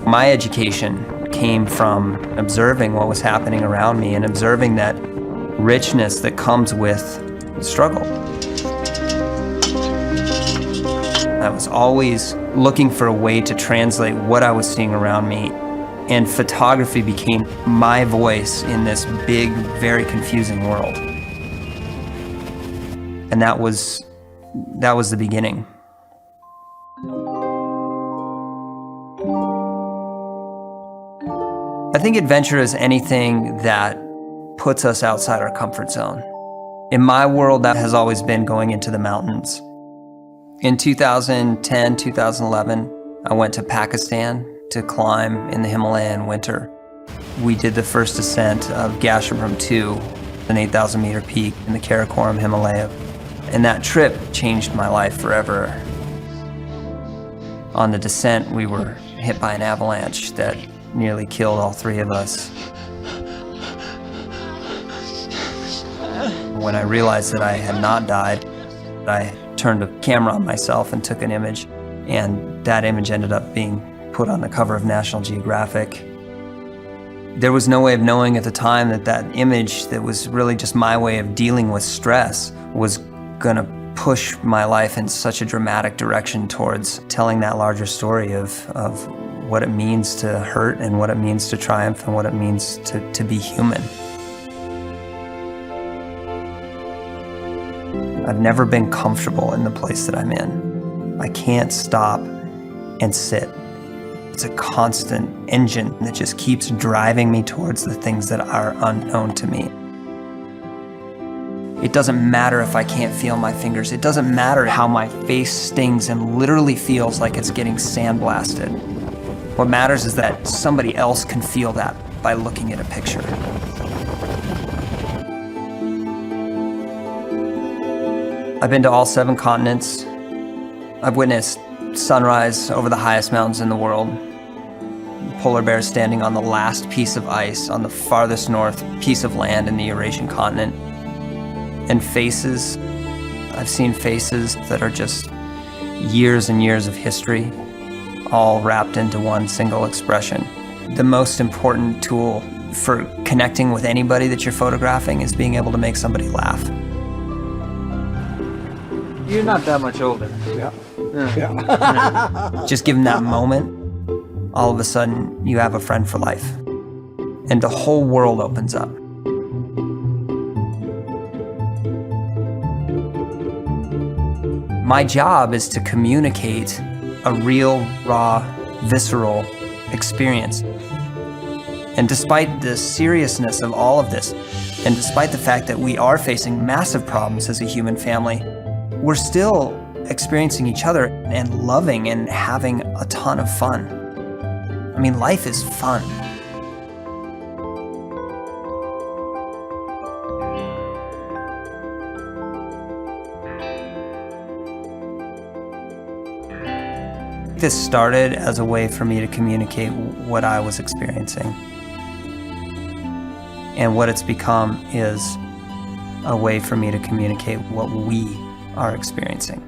My education came from observing what was happening around me and observing that richness that comes with struggle. I was always looking for a way to translate what I was seeing around me, and photography became my voice in this big, very confusing world. And that was the beginning. I think adventure is anything that puts us outside our comfort zone. In my world, that has always been going into the mountains. In 2010, 2011, I went to Pakistan to climb in the Himalaya in winter. We did the first ascent of Gasherbrum 2, an 8,000 meter peak in the Karakoram Himalaya. And that trip changed my life forever. On the descent, we were hit by an avalanche that nearly killed all three of us. When I realized that I had not died, I turned a camera on myself and took an image, and that image ended up being put on the cover of National Geographic. There was no way of knowing at the time that that image that was really just my way of dealing with stress was gonna push my life in such a dramatic direction towards telling that larger story of what it means to hurt and what it means to triumph and what it means to be human. I've never been comfortable in the place that I'm in. I can't stop and sit. It's a constant engine that just keeps driving me towards the things that are unknown to me. It doesn't matter if I can't feel my fingers. It doesn't matter how my face stings and literally feels like it's getting sandblasted. What matters is that somebody else can feel that by looking at a picture. I've been to all 7 continents. I've witnessed sunrise over the highest mountains in the world. Polar bears standing on the last piece of ice on the farthest north piece of land in the Eurasian continent. And faces, I've seen faces that are just years and years of history, all wrapped into one single expression. The most important tool for connecting with anybody that you're photographing is being able to make somebody laugh. You're not that much older. Yeah. Just given that moment, all of a sudden you have a friend for life. And the whole world opens up. My job is to communicate a real, raw, visceral experience. And despite the seriousness of all of this, and despite the fact that we are facing massive problems as a human family, we're still experiencing each other and loving and having a ton of fun. I mean, life is fun. This started as a way for me to communicate what I was experiencing. And what it's become is a way for me to communicate what we are experiencing.